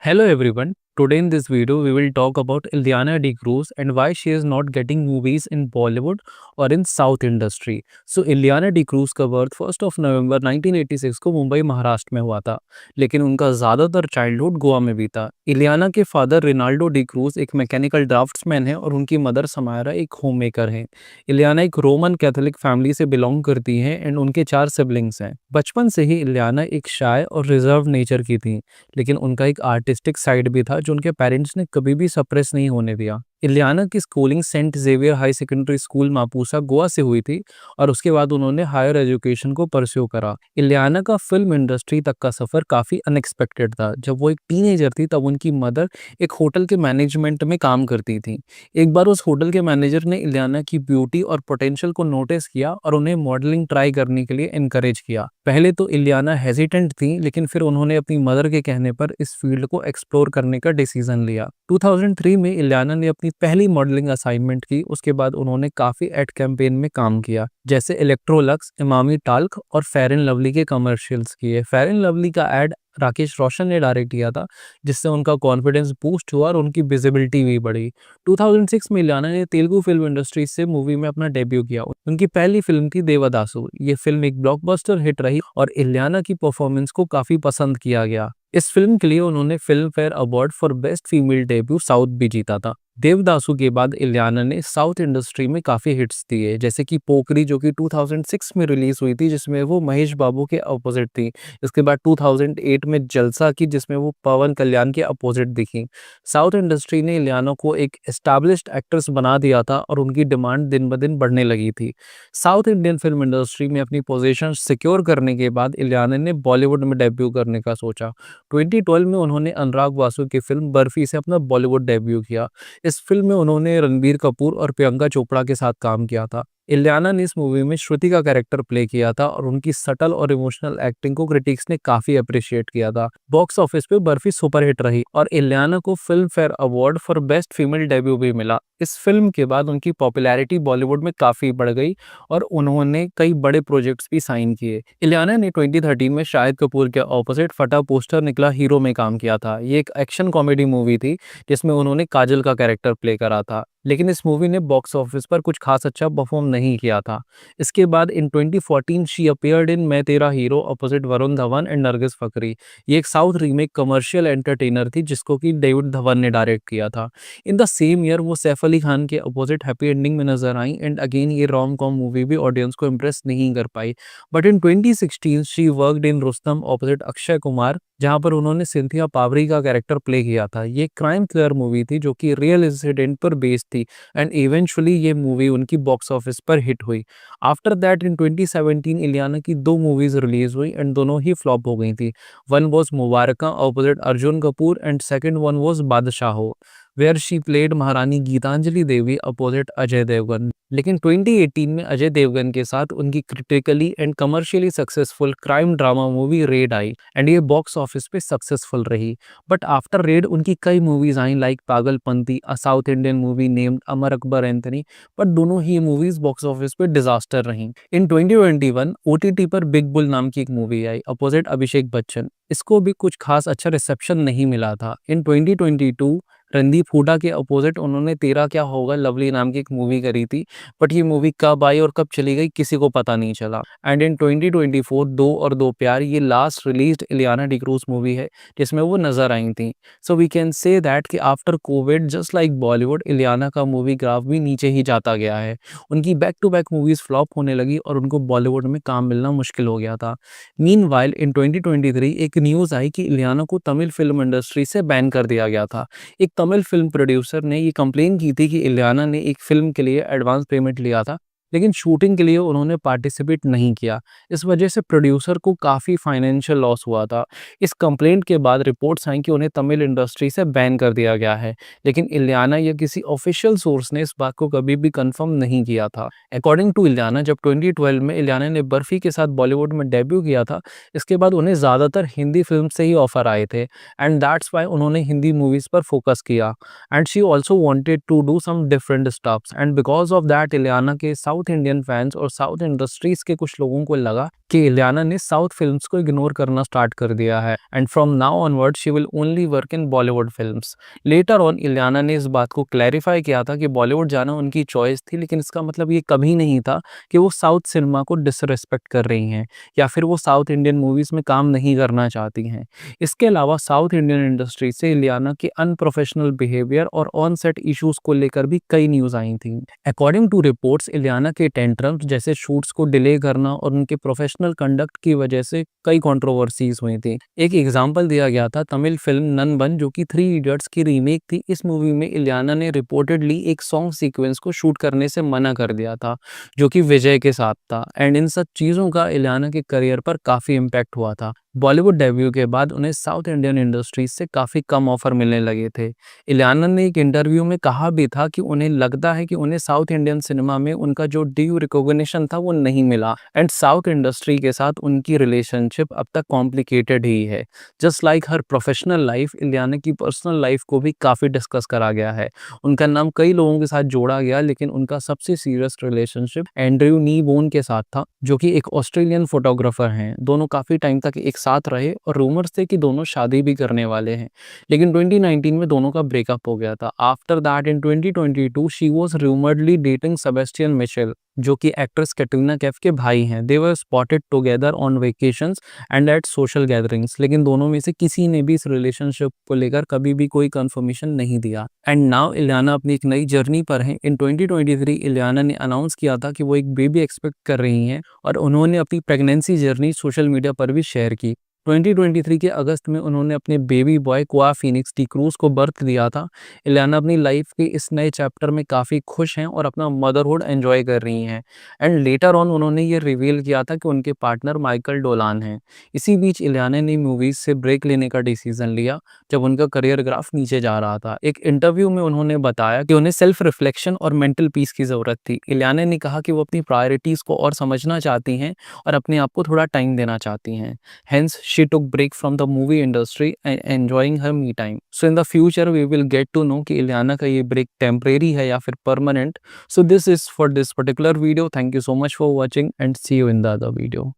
Hello everyone. Today in this video we will talk about Ileana D'Cruz and why she is not getting movies in Bollywood or in South industry. So Ileana D'Cruz का birth 1st of November 1986 को मुंबई महाराष्ट्र में हुआ था, लेकिन उनका ज़्यादातर childhood Goa में बीता। इलियाना के फादर रिनाल्डो डिक्रूज एक मैकेनिकल ड्राफ्ट्समैन है और उनकी मदर समायरा एक होममेकर हैं। इलियाना एक रोमन कैथोलिक फैमिली से बिलोंग करती हैं एंड उनके 4 सिबलिंग्स हैं। बचपन से ही इलियाना एक शाय और रिजर्व नेचर की थी, लेकिन उनका एक आर्टिस्टिक साइड भी था जो उनके पेरेंट्स ने कभी भी सप्रेस नहीं होने दिया। इलियाना की schooling saint Xavier high secondary school Mapusa Goa से हुई थी और उसके बाद उन्होंने हायर एजुकेशन को परस्यू करा। इलियाना का फिल्म इंडस्ट्री तक का सफर काफी अनएक्सपेक्टेड था। जब वो एक टीनेजर थी तब उनकी मदर एक होटल के मैनेजमेंट में काम करती थी। एक बार उस होटल के मैनेजर ने इलियाना की ब्यूटी और पोटेंशियल को नोटिस किया और उन्हें मॉडलिंग ट्राई करने के लिए इनकरेज किया। पहले तो इलियाना हेजिटेंट थी, लेकिन फिर उन्होंने अपनी मदर के कहने पर इस फील्ड को एक्सप्लोर करने का डिसीजन लिया। 2003 में इलियाना ने अपनी पहली मॉडलिंग असाइनमेंट की। उसके बाद उन्होंने काफी एड कैंपेन में काम किया, जैसे इलेक्ट्रोलक्स, इमामी टाल्क और फेयर एंड लवली के कमर्शियल्स किए। फेयर एंड लवली का एड राकेश रोशन ने डायरेक्ट किया था, जिससे उनका कॉन्फिडेंस बूस्ट हुआ और उनकी विजिबिलिटी भी बढ़ी। 2006 में इलियाना ने तेलुगु फिल्म इंडस्ट्री से मूवी में अपना डेब्यू किया। उनकी पहली फिल्म थी देवदासु। ये फिल्म एक ब्लॉकबस्टर हिट रही और इलियाना की परफॉर्मेंस को काफी पसंद किया गया। इस फिल्म के लिए उन्होंने film fair award for best female debut south भी जीता था। देवदासु के बाद इलियाना ने साउथ इंडस्ट्री में काफ़ी हिट्स दिए, जैसे कि पोकरी जो कि 2006 में रिलीज हुई थी, जिसमें वो महेश बाबू के अपोजिट थी। इसके बाद 2008 में जलसा की, जिसमें वो पवन कल्याण के अपोजिट दिखी। साउथ इंडस्ट्री ने इलियाना को एक एस्टैब्लिश्ड एक्ट्रेस बना दिया था और उनकी डिमांड दिन ब दिन बढ़ने लगी थी। साउथ इंडियन फिल्म इंडस्ट्री में अपनी पोजीशन सिक्योर करने के बाद इलियाना ने बॉलीवुड में डेब्यू करने का सोचा। 2012 में उन्होंने अनुराग वासु की फिल्म बर्फी से अपना बॉलीवुड डेब्यू किया। इस फिल्म में उन्होंने रणबीर कपूर और प्रियंका चोपड़ा के साथ काम किया था। इलियाना ने इस मूवी में श्रुति का कैरेक्टर प्ले किया था और उनकी सटल और इमोशनल एक्टिंग को क्रिटिक्स ने काफी अप्रिशिएट किया था। बॉक्स ऑफिस पे बर्फी सुपरहिट रही और इलियाना को film fair award for best female debut भी मिला। इस फिल्म के बाद उनकी पॉपुलैरिटी बॉलीवुड में काफी बढ़ गई और उन्होंने कई बड़े प्रोजेक्ट्स भी साइन किए। इलियाना ने 2013 में शाहिद कपूर के ऑपोजिट फटा पोस्टर निकला हीरो में काम किया था। ये एक एक्शन कॉमेडी मूवी थी जिसमें उन्होंने काजल का कैरेक्टर प्ले करा था, लेकिन इस मूवी ने बॉक्स ऑफिस पर कुछ खास अच्छा परफॉर्म नहीं किया था। इसके बाद इन 2014 she appeared in Main Tera Hero opposite Varun Dhawan and Nargis Fakhri. ये एक साउथ रीमेक कमर्शियल एंटरटेनर थी जिसको कि डेविड धवन ने डायरेक्ट किया था। इन द सेम ईयर वो सैफ अली खान के अपोजिट हैप्पी एंडिंग में नजर आई एंड अगेन ये रोम कॉम मूवी भी ऑडियंस को इम्प्रेस नहीं कर पाई। But in 2016 she worked in Rustom opposite Akshay Kumar, जहां पर उन्होंने सिंथिया पावरी का कैरेक्टर प्ले किया था। ये क्राइम थ्रिलर मूवी थी जो कि रियल इंसिडेंट पर बेस्ड थी एंड इवेंचुअली ये मूवी उनकी बॉक्स ऑफिस पर हिट हुई। आफ्टर दैट इन 2017 इलियाना की 2 मूवीज रिलीज हुई एंड दोनों ही फ्लॉप हो गई थी। One was Mubarakan opposite Arjun Kapoor and second one was Baadshaho, where she played Maharani Gitanjali Devi opposite Ajay Devgn. लेकिन 2018 में अजय देवगन के साथ उनकी critically and commercially successful crime drama movie Raid आई एंड ये बॉक्स ऑफिस पे सक्सेसफुल रही। बट आफ्टर रेड उनकी कई मूवीज आई like Pagalpanti, a south Indian movie named Amar Akbar Anthony, but दोनों ही मूवीज बॉक्स ऑफिस पे डिजास्टर रहीं। इन 2021 ओटीटी पर बिग बुल नाम की एक मूवी आई अपोजिट अभिषेक बच्चन। इसको भी कुछ खास अच्छा रिसेप्शन नहीं मिला था। इन 2022 रणदीप हुडा के अपोजिट उन्होंने तेरा क्या होगा लवली नाम की एक मूवी करी थी, बट ये मूवी कब आई और कब चली गई किसी को पता नहीं चला। एंड इन 2024 दो और दो प्यार ये last released Ileana D'Cruz movie है जिसमें वो नजर आई थी। So we can say that कि after covid just like Bollywood Ileana का मूवी ग्राफ भी नीचे ही जाता गया है। उनकी back to back movies flop होने लगी और उनको बॉलीवुड में काम मिलना मुश्किल हो गया था। मीनवाइल इन 2023 एक न्यूज आई कि इलियाना को तमिल फिल्म इंडस्ट्री से बैन कर दिया गया था। एक तमिल फिल्म प्रोड्यूसर ने ये कंप्लेन की थी कि इलियाना ने एक फिल्म के लिए एडवांस पेमेंट लिया था, लेकिन शूटिंग के लिए उन्होंने पार्टिसिपेट नहीं किया। इस वजह से प्रोड्यूसर को काफ़ी फाइनेंशियल लॉस हुआ था। इस कंप्लेंट के बाद रिपोर्ट्स आई कि उन्हें तमिल इंडस्ट्री से बैन कर दिया गया है, लेकिन इलियाना या किसी ऑफिशियल सोर्स ने इस बात को कभी भी कंफर्म नहीं किया था। अकॉर्डिंग टू इलियाना, जब 2012 में इलियाना ने बर्फी के साथ बॉलीवुड में डेब्यू किया था, इसके बाद उन्हें ज़्यादातर हिंदी फिल्म से ही ऑफर आए थे एंड दैट्स वाई उन्होंने हिंदी मूवीज़ पर फोकस किया and she also wanted to do some different stuffs and because of that Ileana के साउथ साउथ इंडियन फैंस और साउथ इंडस्ट्रीज के कुछ लोगों को लगा कि इलियाना ने साउथ फिल्म्स को इग्नोर करना स्टार्ट कर दिया है and from now onward she will only work in Bollywood films. Later on Ileana ने इस बात को क्लैरिफाई किया था कि बॉलीवुड जाना उनकी चॉइस थी, लेकिन इसका मतलब ये कभी नहीं था कि वो साउथ सिनेमा को डिसरिस्पेक्ट कर रही हैं या फिर वो साउथ इंडियन मूवीज़ में काम नहीं करना चाहती हैं। इसके अलावा साउथ इंडियन इंडस्ट्री से इलियाना के अनप्रोफेशनल बिहेवियर और ऑन सेट इश्यूज को लेकर भी कई न्यूज़ आई थी। अकॉर्डिंग टू रिपोर्ट्स इलियाना के टेंट्रम्स जैसे शूट्स को डिले करना और उनके प्रोफेशनल कंडक्ट की वजह से कई कंट्रोवर्सीज हुई थी। एक एग्जांपल दिया गया था तमिल फिल्म नन जो कि थ्री इडियट्स की रीमेक थी। इस मूवी में इलियाना ने रिपोर्टेडली एक सॉन्ग सीक्वेंस को शूट करने से मना कर दिया था जो कि विजय के साथ था एंड इन सब चीज़ों का इलियाना के करियर पर काफ़ी इम्पैक्ट हुआ था। बॉलीवुड डेब्यू के बाद उन्हें साउथ इंडियन इंडस्ट्रीज से काफ़ी कम ऑफर मिलने लगे थे। इलियाना ने एक इंटरव्यू में कहा भी था कि उन्हें लगता है कि उन्हें साउथ इंडियन सिनेमा में उनका जो ड्यू रिकॉग्निशन था वो नहीं मिला एंड साउथ इंडस्ट्री के साथ उनकी रिलेशनशिप अब तक कॉम्प्लिकेटेड ही है। जस्ट लाइक हर प्रोफेशनल लाइफ, इलियाना की पर्सनल लाइफ को भी काफ़ी डिस्कस करा गया है। उनका नाम कई लोगों के साथ जोड़ा गया, लेकिन उनका सबसे सीरियस रिलेशनशिप एंड्रयू नीबोन के साथ था जो कि एक ऑस्ट्रेलियन फोटोग्राफर हैं। दोनों काफ़ी टाइम तक एक साथ रहे और रूमर्स थे कि दोनों शादी भी करने वाले हैं, लेकिन 2019 में दोनों का ब्रेकअप हो गया था। After that in 2022 she was rumouredly dating Sebastian Michel जो कि एक्ट्रेस कैटरीना कैफ के भाई हैं। They were spotted together on vacations and at social gatherings, लेकिन दोनों में से किसी ने भी इस रिलेशनशिप को लेकर कभी भी कोई कंफर्मेशन नहीं दिया। एंड नाउ इलियाना अपनी एक नई जर्नी पर हैं। इन 2023 इलियाना ने अनाउंस किया था कि वो एक बेबी एक्सपेक्ट कर रही हैं और उन्होंने अपनी प्रेगनेंसी जर्नी सोशल मीडिया पर भी शेयर की। 2023 के अगस्त में उन्होंने अपने बेबी बॉय क्वा फिनिक्स डी क्रूज को बर्थ दिया था। इलियाना अपनी लाइफ के इस नए चैप्टर में काफ़ी खुश हैं और अपना मदरहुड एंजॉय कर रही हैं एंड लेटर ऑन उन्होंने ये रिवील किया था कि उनके पार्टनर माइकल डोलान हैं। इसी बीच इलियाना ने मूवीज़ से ब्रेक लेने का डिसीजन लिया जब उनका करियर ग्राफ नीचे जा रहा था। एक इंटरव्यू में उन्होंने बताया कि उन्हें सेल्फ रिफ्लेक्शन और मेंटल पीस की ज़रूरत थी। इलियाना ने कहा कि वो अपनी प्रायोरिटीज़ को और समझना चाहती हैं और अपने आप को थोड़ा टाइम देना चाहती हैं। Hence, she took break from the movie industry and enjoying her me time. So in the future, we will get to know कि इलियाना का ये break temporary है या फिर permanent. So this is for this particular video. Thank you so much for watching and see you in the other video.